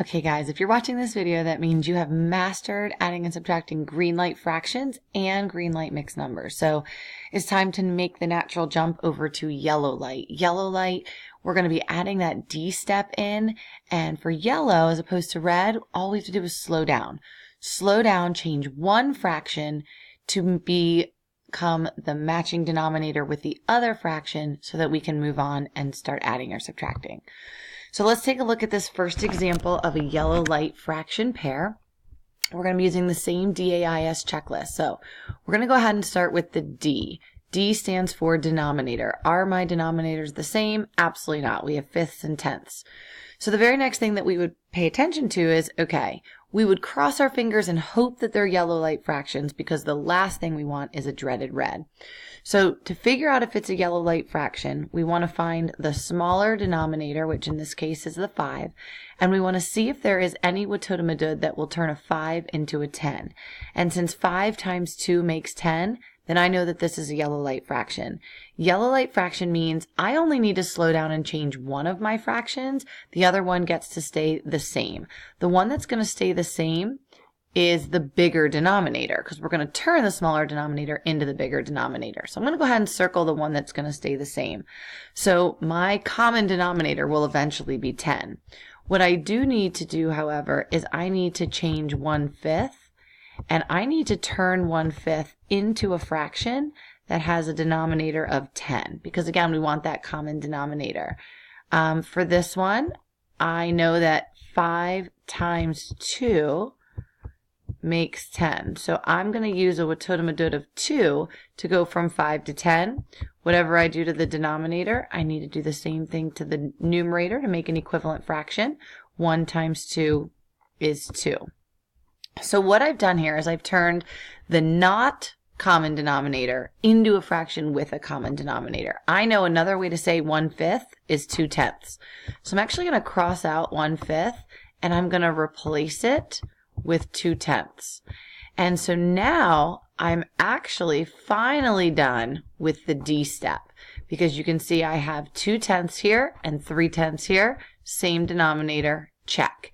Okay guys, if you're watching this video, that means you have mastered adding and subtracting green light fractions and green light mixed numbers. So it's time to make the natural jump over to yellow light. Yellow light, we're going to be adding that D step in, and for yellow as opposed to red, all we have to do is slow down. Slow down, change one fraction to become the matching denominator with the other fraction so that we can move on and start adding or subtracting. So let's take a look at this first example of a yellow light fraction pair. We're going to be using the same DAIS checklist. So we're going to go ahead and start with the D. D stands for denominator. Are my denominators the same? Absolutely not. We have fifths and tenths. So the very next thing that we would pay attention to is, okay, we would cross our fingers and hope that they're yellow light fractions because the last thing we want is a dreaded red. So to figure out if it's a yellow light fraction, we want to find the smaller denominator, which in this case is the 5, and we want to see if there is any Witotomadud that will turn a 5 into a 10. And since 5 times 2 makes 10, then I know that this is a yellow light fraction. Yellow light fraction means I only need to slow down and change one of my fractions. The other one gets to stay the same. The one that's going to stay the same is the bigger denominator because we're going to turn the smaller denominator into the bigger denominator. So I'm going to go ahead and circle the one that's going to stay the same. So my common denominator will eventually be 10. What I do need to do, however, is I need to change 1/5. And I need to turn 1/5 into a fraction that has a denominator of 10 because again we want that common denominator. For this one, I know that 5 times 2 makes 10. So I'm going to use a Witotomadud of 2 to go from 5 to 10. Whatever I do to the denominator, I need to do the same thing to the numerator to make an equivalent fraction. 1 times 2 is 2. So what I've done here is I've turned the not common denominator into a fraction with a common denominator. I know another way to say 1/5 is 2/10. So I'm actually going to cross out 1/5 and I'm going to replace it with 2/10. And so now I'm actually finally done with the D step because you can see I have 2/10 here and 3/10 here, same denominator, check.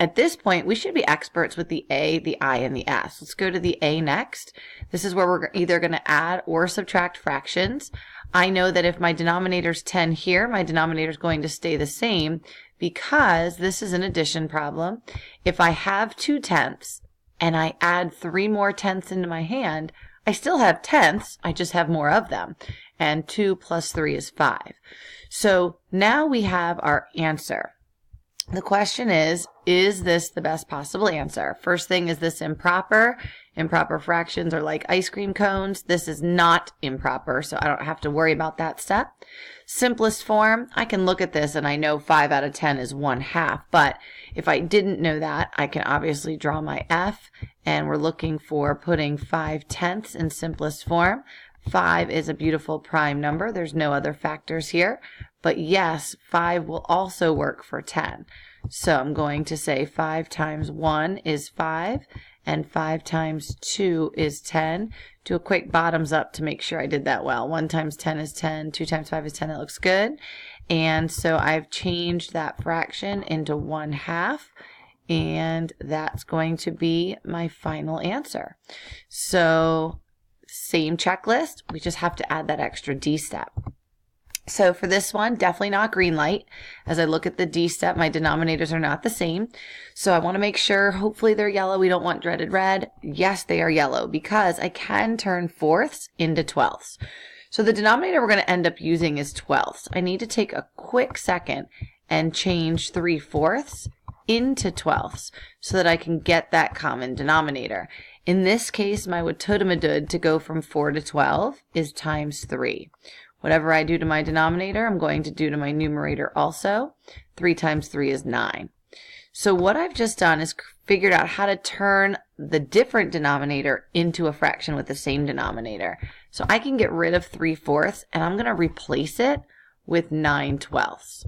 At this point, we should be experts with the A, the I, and the S. Let's go to the A next. This is where we're either going to add or subtract fractions. I know that if my denominator is 10 here, my denominator is going to stay the same because this is an addition problem. If I have 2/10 and I add 3 more tenths into my hand, I still have tenths, I just have more of them. And 2 plus 3 is 5. So now we have our answer. The question is this the best possible answer? First thing, is this improper? Improper fractions are like ice cream cones. This is not improper, so I don't have to worry about that step. Simplest form, I can look at this and I know 5 out of 10 is 1/2, but if I didn't know that, I can obviously draw my F, and we're looking for putting 5/10 in simplest form. 5 is a beautiful prime number. There's no other factors here. But yes, 5 will also work for 10. So I'm going to say 5 times 1 is 5, and 5 times 2 is 10. Do a quick bottoms up to make sure I did that well. 1 times 10 is 10, 2 times 5 is 10. That looks good. And so I've changed that fraction into 1/2. And that's going to be my final answer. So same checklist, we just have to add that extra D step. So for this one, definitely not green light. As I look at the D step, my denominators are not the same. So I want to make sure, hopefully they're yellow. We don't want dreaded red. Yes, they are yellow because I can turn 4ths into 12ths. So the denominator we're going to end up using is 12ths. I need to take a quick second and change 3/4 into 12ths so that I can get that common denominator. In this case, my Witotomadud to go from 4 to 12 is times 3. Whatever I do to my denominator, I'm going to do to my numerator also. 3 times 3 is 9. So what I've just done is figured out how to turn the different denominator into a fraction with the same denominator. So I can get rid of 3/4 and I'm going to replace it with 9/12.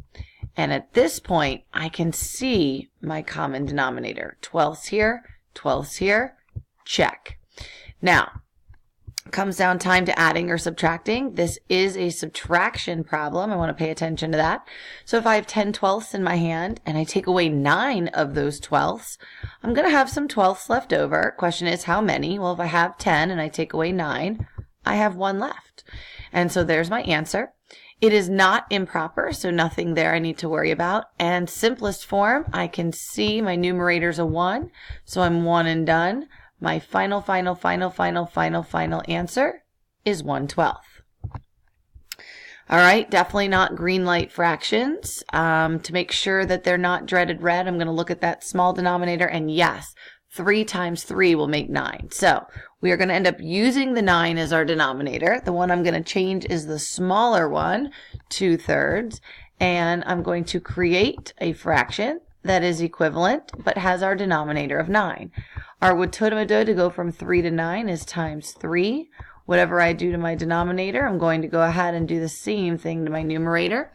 And at this point, I can see my common denominator. 12ths here, 12ths here, check. Now, comes down time to adding or subtracting. This is a subtraction problem. I want to pay attention to that. So if I have 10 twelfths in my hand and I take away 9 of those twelfths, I'm going to have some twelfths left over. Question is how many? Well, if I have 10 and I take away 9, I have 1 left. And so there's my answer. It is not improper, so nothing there I need to worry about. And simplest form, I can see my numerator's a 1, so I'm 1 and done. My final answer is 1/12. All right, definitely not green light fractions. To make sure that they're not dreaded red, I'm going to look at that small denominator, and yes, 3 times 3 will make 9. So we are going to end up using the 9 as our denominator. The one I'm going to change is the smaller one, 2/3, and I'm going to create a fraction that is equivalent but has our denominator of 9. Our Watotamadu to go from 3 to 9 is times 3. Whatever I do to my denominator, I'm going to go ahead and do the same thing to my numerator.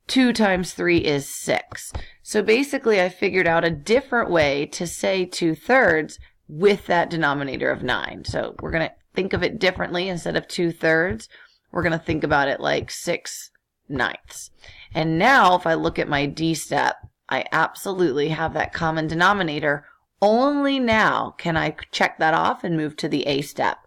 2 times 3 is 6. So basically I figured out a different way to say 2/3 with that denominator of 9. So we're going to think of it differently. Instead of 2/3, we're going to think about it like 6/9. And now if I look at my D step, I absolutely have that common denominator. Only now can I check that off and move to the A step.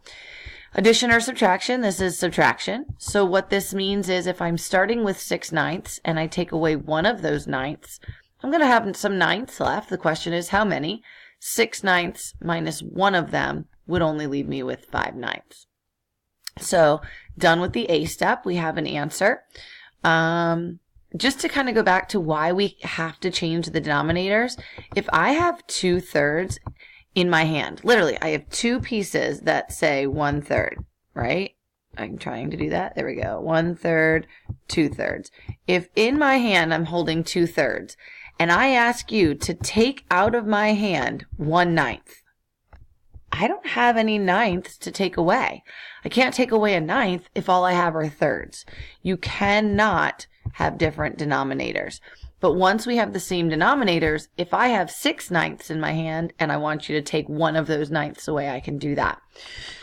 Addition or subtraction, this is subtraction. So what this means is if I'm starting with 6/9 and I take away one of those ninths, I'm going to have some ninths left. The question is how many? 6/9 minus one of them would only leave me with 5/9. So done with the A step, we have an answer. Just to kind of go back to why we have to change the denominators, if I have 2/3 in my hand, literally I have 2 pieces that say 1/3, right? I'm trying to do that. There we go. 1/3, 2/3. If in my hand I'm holding 2/3 and I ask you to take out of my hand 1/9, I don't have any ninths to take away. I can't take away a ninth if all I have are thirds. You cannot have different denominators. But once we have the same denominators, if I have 6/9 in my hand and I want you to take one of those ninths away, I can do that.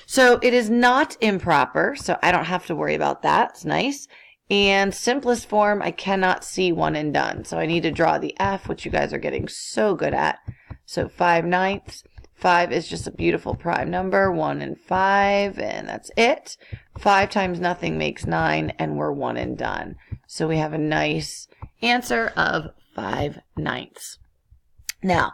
So it is not improper, so I don't have to worry about that. It's nice. And simplest form, I cannot see 1 and done. So I need to draw the F, which you guys are getting so good at. So 5/9. 5 is just a beautiful prime number, 1 and 5, and that's it. 5 times nothing makes 9, and we're 1 and done. So we have a nice answer of 5/9. Now,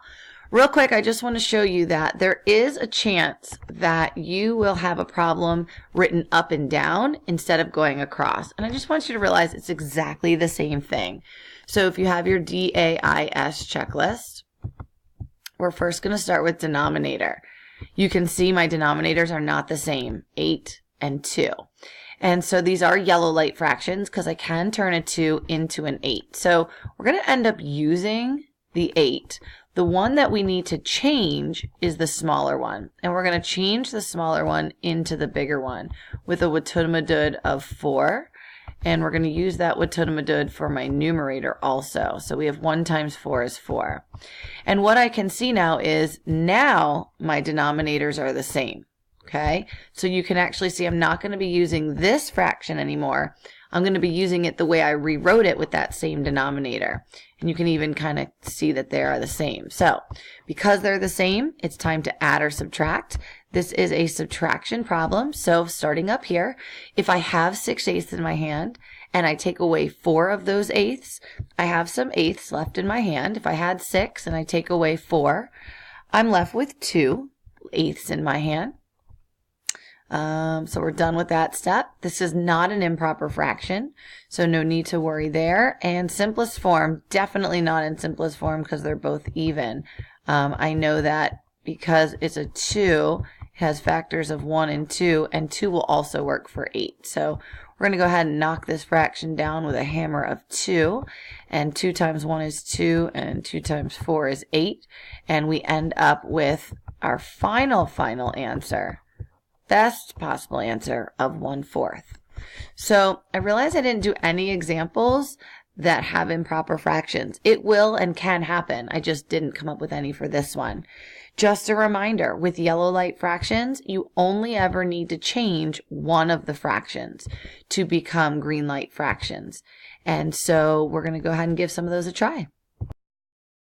real quick, I just want to show you that there is a chance that you will have a problem written up and down instead of going across. And I just want you to realize it's exactly the same thing. So if you have your DAIS checklist, we're first going to start with denominator. You can see my denominators are not the same, 8 and 2. And so these are yellow light fractions because I can turn a 2 into an 8. So we're going to end up using the 8. The one that we need to change is the smaller one. And we're going to change the smaller one into the bigger one with a Watotamadu of 4. And we're going to use that Watotamadu for my numerator also. So we have 1 times 4 is 4. And what I can see now is now my denominators are the same. Okay, so you can actually see I'm not going to be using this fraction anymore. I'm going to be using it the way I rewrote it with that same denominator. And you can even kind of see that they are the same. So because they're the same, it's time to add or subtract. This is a subtraction problem. So starting up here, if I have 6/8 in my hand and I take away 4 of those eighths, I have some eighths left in my hand. If I had 6 and I take away 4, I'm left with 2 eighths in my hand. So we're done with that step. This is not an improper fraction, so no need to worry there. And simplest form, definitely not in simplest form because they're both even. I know that because it's a 2, it has factors of 1 and 2 will also work for 8. So we're going to go ahead and knock this fraction down with a hammer of 2. And 2 times 1 is 2, and 2 times 4 is 8. And we end up with our final answer. Best possible answer of 1/4. So I realized I didn't do any examples that have improper fractions. It will and can happen. I just didn't come up with any for this one. Just a reminder, with yellow light fractions, you only ever need to change one of the fractions to become green light fractions. And so we're going to go ahead and give some of those a try.